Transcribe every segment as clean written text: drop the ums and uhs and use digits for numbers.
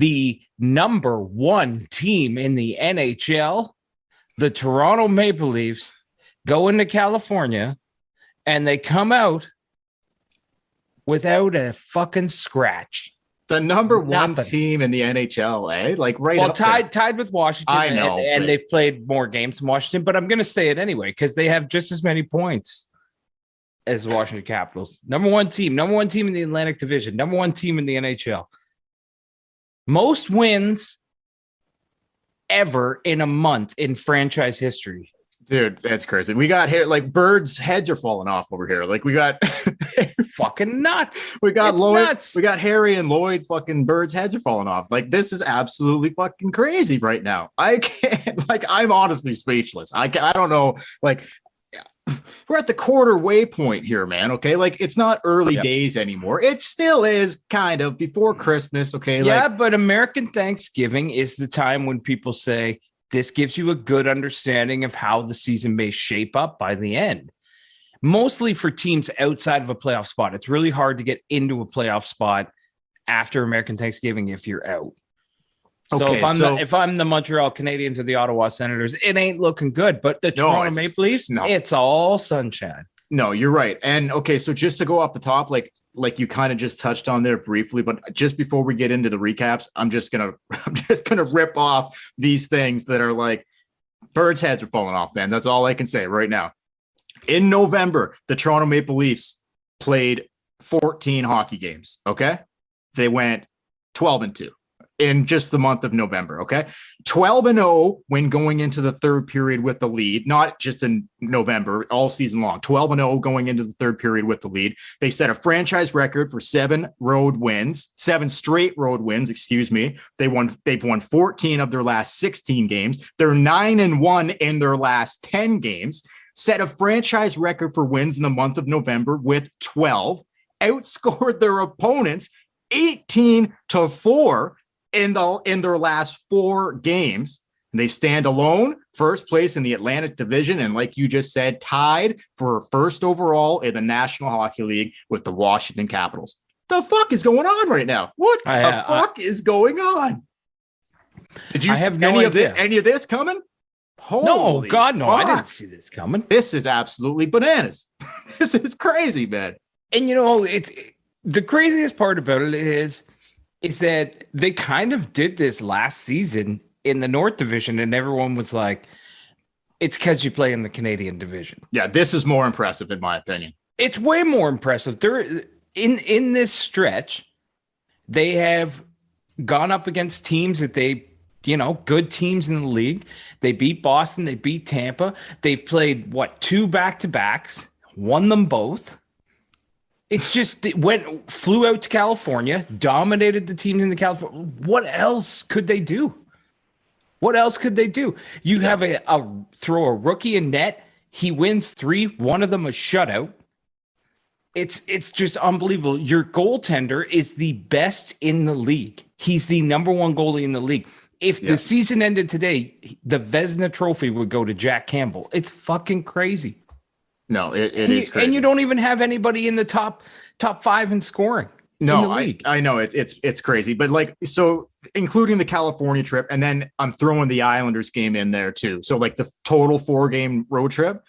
the number one team in the NHL, the Toronto Maple Leafs, go into California and they come out without a fucking scratch. The number one team in the NHL, eh? Like tied with Washington. I know, and they've played more games than Washington, but I'm going to say it anyway because they have just as many points as the Washington Capitals. Number one team in the Atlantic Division, number one team in the NHL. Most wins ever in a month in franchise history. Dude, that's crazy. We got here, like birds' heads are falling off over here. Like we got fucking nuts. We got it's Lloyd. Nuts. We got Harry and Lloyd. Fucking birds' heads are falling off. Like this is absolutely fucking crazy right now. I can't. Like I'm honestly speechless. I don't know. Like we're at the quarter way point here, man. Okay, like it's not early days anymore. It still is kind of before Christmas. Okay, yeah, but American Thanksgiving is the time when people say, this gives you a good understanding of how the season may shape up by the end. Mostly for teams outside of a playoff spot. It's really hard to get into a playoff spot after American Thanksgiving if you're out. So, if I'm the Montreal Canadiens or the Ottawa Senators, it ain't looking good. But the Toronto Maple Leafs, it's all sunshine. No, you're right. And okay, so just to go off the top, like you kind of just touched on there briefly, but just before we get into the recaps, I'm just gonna rip off these things that are like birds' heads are falling off, man. That's all I can say right now. In November, the Toronto Maple Leafs played 14 hockey games. Okay, they went 12-2 in just the month of November. Okay, 12-0 when going into the third period with the lead, not just in November, all season long. 12-0 going into the third period with the lead. They set a franchise record for 7 straight road wins. Excuse me. They've won 14 of their last 16 games. They're 9-1 in their last 10 games. Set a franchise record for wins in the month of November with 12. Outscored their opponents 18-4 in their last 4 games. And they stand alone, first place in the Atlantic Division, and like you just said, tied for first overall in the National Hockey League with the Washington Capitals. The fuck is going on right now? What the fuck is going on? Did you have any of this coming? Holy God, no, I didn't see this coming. This is absolutely bananas. This is crazy, man. And it's the craziest part about it is that they kind of did this last season in the North Division, and everyone was like, it's because you play in the Canadian division. Yeah, this is more impressive, in my opinion. It's way more impressive. They're in this stretch, they have gone up against teams that good teams in the league. They beat Boston, they beat Tampa. They've played 2 back-to-backs, won them both. It's just flew out to California, dominated the teams in the California. What else could they do? You have throw a rookie in net. He wins 3. One of them a shutout. It's just unbelievable. Your goaltender is the best in the league. He's the number one goalie in the league. If the season ended today, the Vezina Trophy would go to Jack Campbell. It's fucking crazy. No, it is crazy. And you don't even have anybody in the top 5 in scoring. No, I know it's crazy. But so including the California trip, and then I'm throwing the Islanders game in there too. So the total 4-game road trip,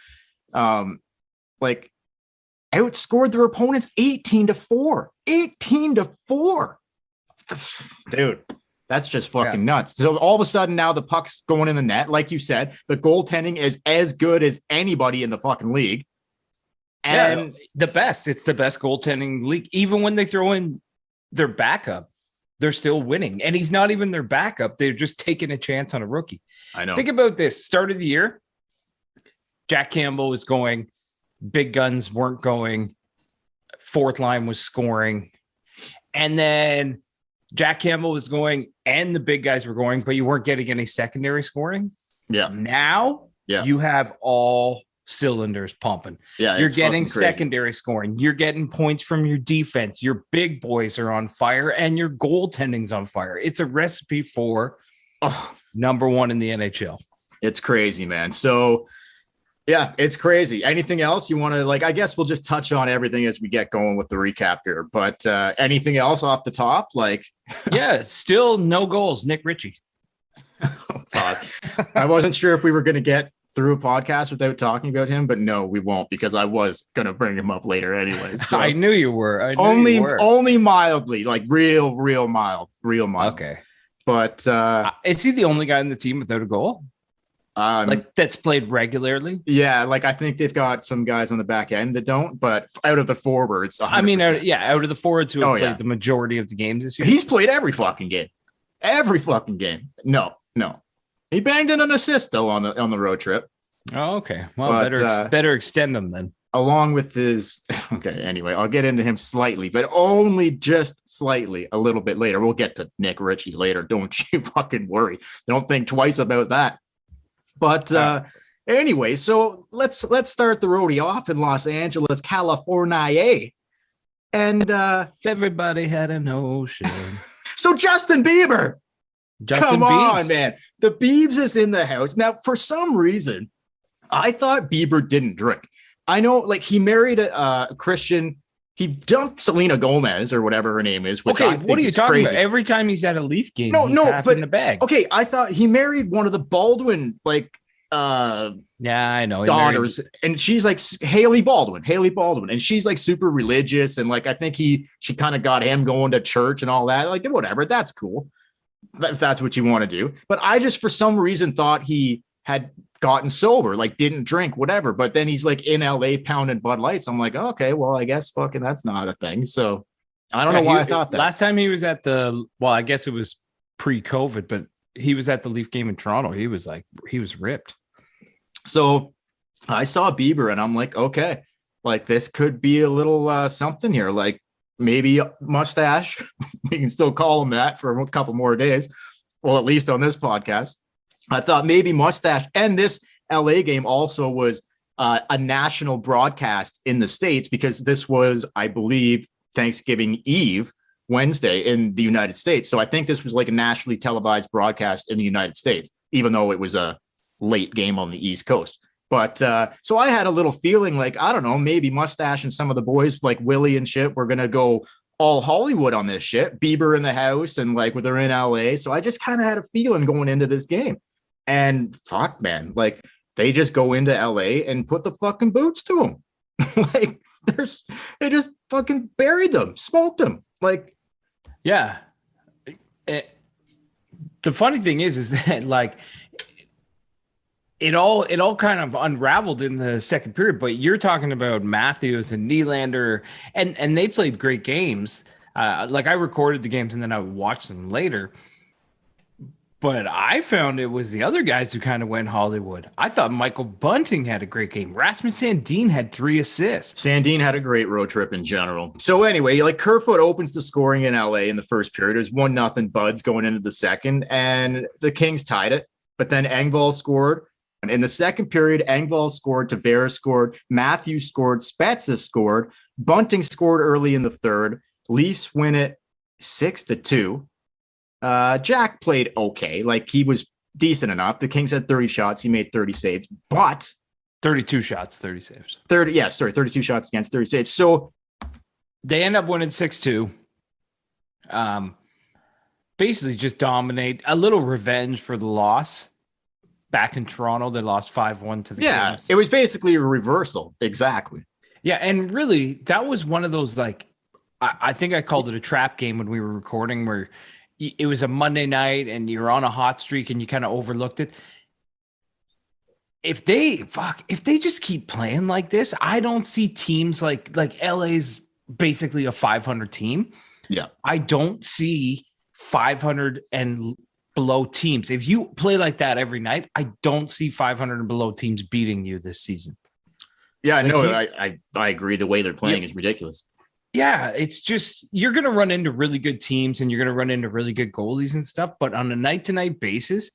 outscored their opponents 18-4. 18-4. Dude. That's just fucking nuts. So all of a sudden now the puck's going in the net. Like you said, the goaltending is as good as anybody in the fucking league. And the best. It's the best goaltending league. Even when they throw in their backup, they're still winning. And he's not even their backup. They're just taking a chance on a rookie. I know. Think about this. Start of the year, Jack Campbell was going. Big guns weren't going. Fourth line was scoring. And then Jack Campbell was going and the big guys were going, but you weren't getting any secondary scoring. Yeah. Now you have all cylinders pumping. Yeah. You're getting secondary scoring. You're getting points from your defense. Your big boys are on fire and your goaltending's on fire. It's a recipe for number one in the NHL. It's crazy, man. So Yeah, it's crazy. Anything else you want to like? I guess we'll just touch on everything as we get going with the recap here. But anything else off the top? Like, Yeah, still no goals, Nick Ritchie. oh, fuck. I wasn't sure if we were going to get through a podcast without talking about him, but no, we won't because I was going to bring him up later anyways. So I knew you were. only mildly, like real mild. Okay. But is he the only guy in the team without a goal? Like that's played regularly? Yeah, like I think they've got some guys on the back end that don't, but out of the forwards, 100%. I mean, out of the forwards who have played the majority of the games this year. He's played every fucking game. No. He banged in an assist though on the road trip. Oh, okay. Well, better extend them then. Along with his anyway, I'll get into him slightly, but only just slightly a little bit later. We'll get to Nick Ritchie later. Don't you fucking worry. Don't think twice about that. But anyway, so let's start the roadie off in Los Angeles, California. And everybody had an ocean. So Justin Bieber. Come on, man. The Biebs is in the house. Now, for some reason, I thought Bieber didn't drink. I know, like, he married a Christian. He dumped Selena Gomez or whatever her name is. Which what are you talking about? Every time he's at a Leaf game, he's in the bag. Okay, I thought he married one of the Baldwin, like, yeah, I know, daughters, and she's like Haley Baldwin, and she's like super religious, and like I think she kind of got him going to church and all that. Like, whatever, that's cool if that's what you want to do. But I just for some reason thought he had gotten sober, like didn't drink, whatever. But then he's like in LA pounding Bud Lights. I'm like, okay, well, I guess fucking that's not a thing. So I don't know why I thought that. Last time he was at I guess it was pre-COVID, but he was at the Leaf game in Toronto. He was ripped. So I saw Bieber and I'm like, okay, like this could be a little something here. Like maybe mustache. We can still call him that for a couple more days. Well, at least on this podcast. I thought maybe mustache. And this LA game also was a national broadcast in the States because this was, I believe, Thanksgiving Eve, Wednesday in the United States. So I think this was like a nationally televised broadcast in the United States, even though it was a late game on the East Coast. But so I had a little feeling like, I don't know, maybe mustache and some of the boys like Willie and shit, we're going to go all Hollywood on this shit. Bieber in the house and like they're in LA. So I just kind of had a feeling going into this game. And fuck, man, like they just go into LA and put the fucking boots to them. Like they just fucking buried them, smoked them. Like, yeah. The funny thing is that like it all kind of unraveled in the second period, but you're talking about Matthews and Nylander and they played great games. Like I recorded the games and then I would watch them later. But I found it was the other guys who kind of went Hollywood. I thought Michael Bunting had a great game. Rasmus Sandin had 3 assists. Sandin had a great road trip in general. So anyway, like Kerfoot opens the scoring in LA in the first period. It was 1-0 Buds going into the second, and the Kings tied it. But then Engvall scored. And in the second period, Engvall scored, Tavares scored, Matthews scored, Spezza scored, Bunting scored early in the third. Leafs win it 6-2. Jack played okay. Like he was decent enough. The Kings had 30 shots. He made 30 saves, but 32 shots, 30 saves. 32 shots against 30 saves. So they end up winning 6-2. Basically just dominate. A little revenge for the loss. Back in Toronto, they lost 5-1 to the Kings. It was basically a reversal. Exactly. Yeah, and really, that was one of those, like, I think I called it a trap game when we were recording where it was a Monday night and you're on a hot streak and you kind of overlooked it. If they just keep playing like this, I don't see teams like LA's basically a 500 team. Yeah. I don't see 500 and below teams. If you play like that every night, I don't see 500 and below teams beating you this season. Yeah, I agree. The way they're playing is ridiculous. Yeah, it's just you're going to run into really good teams and you're going to run into really good goalies and stuff. But on a night-to-night basis,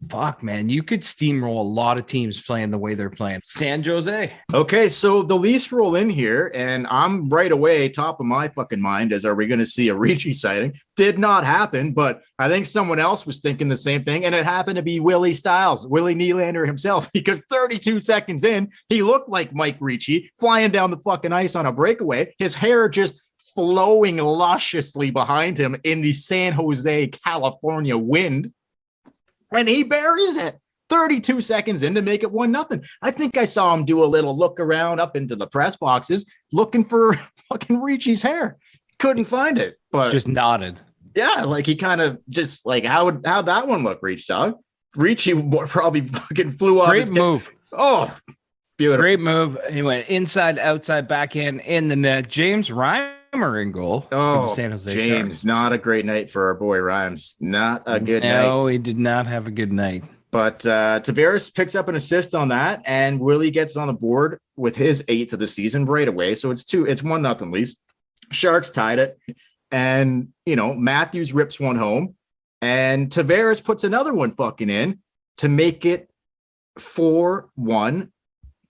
fuck, man, you could steamroll a lot of teams playing the way they're playing. San Jose. Okay, so the Leafs roll in here, and I'm right away top of my fucking mind as, are we going to see a Ricci sighting? Did not happen, but I think someone else was thinking the same thing, and it happened to be Willie Styles, Willie Nylander himself, because 32 seconds in, he looked like Mike Ricci flying down the fucking ice on a breakaway. His hair just flowing lusciously behind him in the San Jose, California wind. And he buries it 32 seconds in to make it 1-0. I think I saw him do a little look around up into the press boxes looking for fucking Ricci's hair. Couldn't find it, but just nodded. Yeah, like he kind of just like, how'd that one look, Ricci, dog? Ricci probably fucking flew off. Great move. Oh, beautiful. Great move. He went inside, outside, backhand in the net. James Reimer in goal for the San Jose James, Sharks. Not a great night for our boy Rhymes. Not a good night. No, he did not have a good night. But Tavares picks up an assist on that, and Willie gets on the board with his 8th of the season right away. So it's 1-0 Leafs. Sharks tied it, and Matthews rips one home, and Tavares puts another one fucking in to make it 4-1.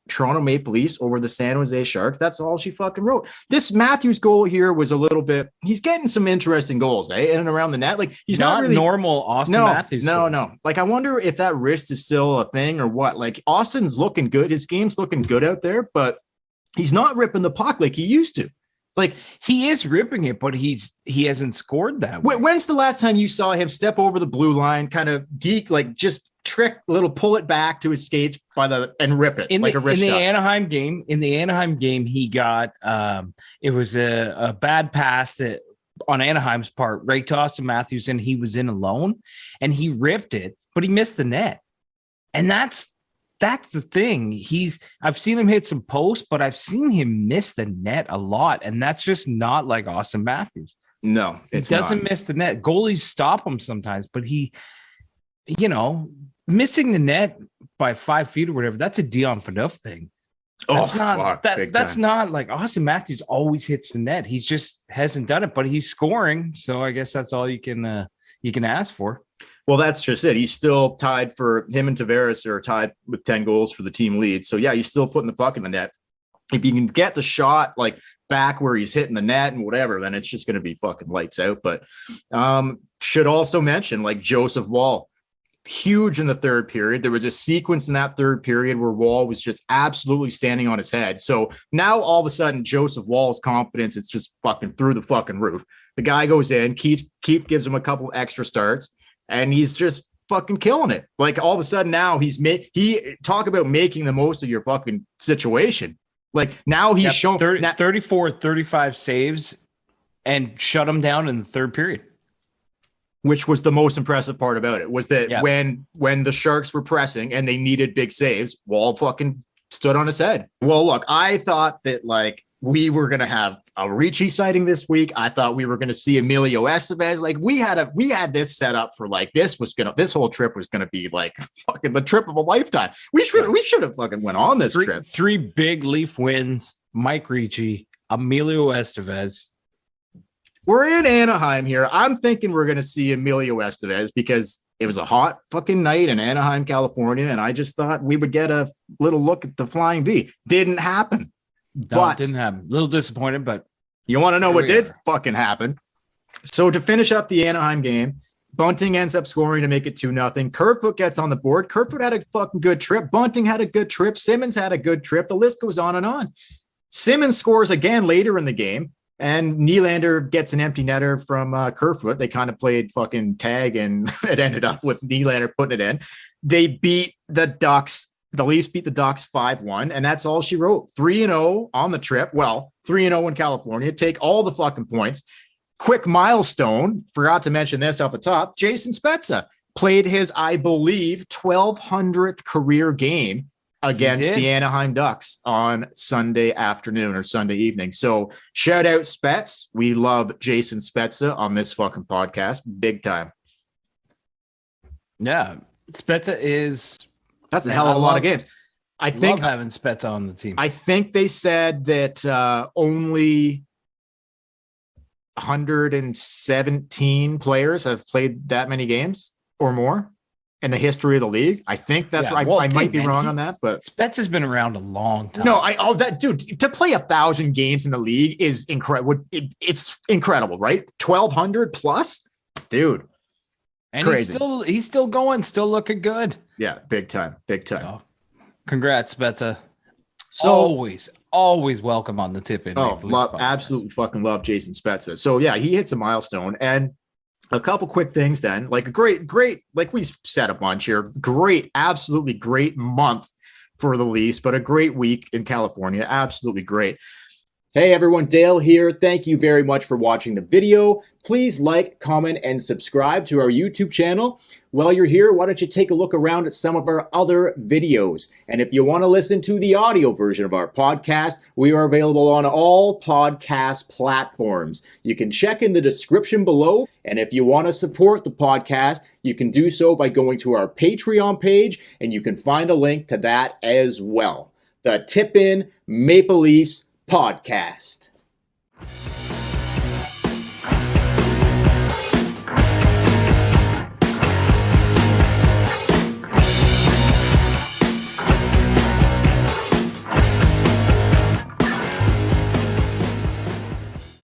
Toronto Maple Leafs over the San Jose Sharks. That's all she fucking wrote. This Matthews goal here was a little bit, he's getting some interesting goals, in and around the net. Like, he's not really normal Austin Matthews. No. Like, I wonder if that wrist is still a thing or what. Like, Austin's looking good. His game's looking good out there, but he's not ripping the puck like he used to. Like, he is ripping it, but he hasn't scored that way. When's the last time you saw him step over the blue line, kind of just trick pull it back to his skates and rip it like a wrist shot? In the Anaheim game, he got it was a bad pass on Anaheim's part, right to Austin Matthews, and he was in alone, and he ripped it, but he missed the net, and that's the thing. I've seen him hit some posts, but I've seen him miss the net a lot, and that's just not like Austin Matthews. No, he doesn't miss the net. Goalies stop him sometimes, but he, missing the net by 5 feet or whatever, that's a Dion Phaneuf thing. That's not like Austin Matthews always hits the net. He's just hasn't done it, but he's scoring. So I guess that's all you can ask for. Well, that's just it. He's still tied for him and Tavares are tied with 10 goals for the team lead. So yeah, he's still putting the puck in the net. If you can get the shot like back where he's hitting the net and whatever, then it's just going to be fucking lights out. But should also mention like Joseph Woll, huge in the third period. There was a sequence in that third period where Woll was just absolutely standing on his head. So now all of a sudden Joseph Woll's confidence is just fucking through the fucking roof. The guy goes in, Keith gives him a couple extra starts, and he's just fucking killing it. Like all of a sudden now he talk about making the most of your fucking situation. Like now he's shown 34, 35 saves and shut him down in the third period. Which was the most impressive part about it, was that when the Sharks were pressing and they needed big saves, Woll fucking stood on his head. Well, look, I thought that like we were going to have a Ricci sighting this week. I thought we were going to see Emilio Estevez. Like we had this set up for like, this whole trip was going to be like fucking the trip of a lifetime. We should have fucking went on this trip. 3 big Leaf wins, Mike Ricci, Emilio Estevez. We're in Anaheim here. I'm thinking we're going to see Emilio Estevez because it was a hot fucking night in Anaheim, California. And I just thought we would get a little look at the Flying V. Didn't happen. No, it didn't happen. A little disappointed, but you want to know what did fucking happen? So to finish up the Anaheim game, Bunting ends up scoring to make it 2-0. Kerfoot gets on the board. Kerfoot had a fucking good trip. Bunting had a good trip. Simmons had a good trip. The list goes on and on. Simmons scores again later in the game. And Nylander gets an empty netter from Kerfoot. They kind of played fucking tag, and it ended up with Nylander putting it in. They beat the Ducks. The Leafs beat the Ducks 5-1, and that's all she wrote. 3-0 on the trip. Well, 3-0 in California. Take all the fucking points. Quick milestone. Forgot to mention this off the top. Jason Spezza played his, I believe, 1,200th career game against the Anaheim Ducks on Sunday afternoon or Sunday evening. So shout out Spets. We love Jason Spezza on this fucking podcast. Big time. Yeah. Spezza is... That's a hell of a lot of games. I think love having Spezza on the team. I think they said that only 117 players have played that many games or more. in the history of the league. I think that's right. I might be wrong on that, but Spets has been around a long time. No, dude, to play 1,000 games in the league is incredible. It's incredible, right? 1,200 plus, dude. And crazy. he's still going, still looking good. Yeah, big time. Oh, congrats, Spezza. So always welcome on the Tip In. Absolutely fucking love Jason Spezza. So yeah, he hits a milestone. And a couple quick things then, like a great, like we said a bunch here, absolutely great month for the Leafs, but a great week in California. Absolutely great. Hey everyone, Dale here. Thank you very much for watching the video. Please like, comment, and subscribe to our YouTube channel. While you're here, why don't you take a look around at some of our other videos? And if you want to listen to the audio version of our podcast, we are available on all podcast platforms. You can check in the description below. And if you want to support the podcast, you can do so by going to our Patreon page, and you can find a link to that as well. The Tip In Maple Leafs Podcast.